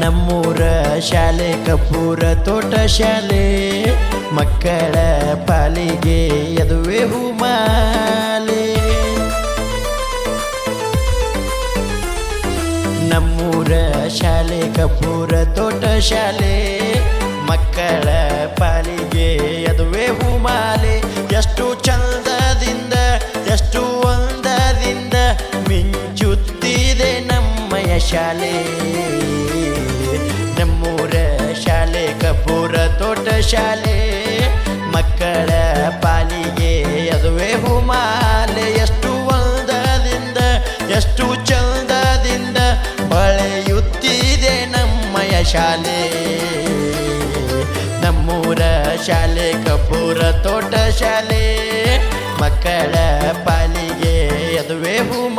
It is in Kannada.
ನಮ್ಮೂರ ಶಾಲೆ ಕಪೂರ ತೋಟ ಶಾಲೆ ಮಕ್ಕಳ ಪಾಲಿಗೆ ಯದುವೆ ಹೂಮಾಲೆ. ನಮ್ಮೂರ ಶಾಲೆ ಕಪೂರ ತೋಟ ಶಾಲೆ ಮಕ್ಕಳ ಪಾಲಿಗೆ ಯದುವೆ ಹೂಮಾಲೆ. ಎಷ್ಟು ಚಂದದಿಂದ ಎಷ್ಟು ಒಂದದಿಂದ ಮಿಂಚುತ್ತಿದೆ ನಮ್ಮಯ ಶಾಲೆ. ನಮ್ಮೂರ ಶಾಲೆ ಕಪೂರ ತೋಟ ಶಾಲೆ ಮಕ್ಕಳ ಪಾಲಿಗೆ ಯದುವೆ ಹೂಮಾಲೆ. ಎಷ್ಟು ಒಂದದಿಂದ ಎಷ್ಟು ಚಂದದಿಂದ ಬಳೆಯುತ್ತಿದೆ ನಮ್ಮಯ ಶಾಲೆ. ನಮ್ಮೂರ ಶಾಲೆ ಕಪೂರ ತೋಟ ಶಾಲೆ ಮಕ್ಕಳ ಪಾಲಿಗೆ ಯದುವೆ ಹೂಮಾಲೆ.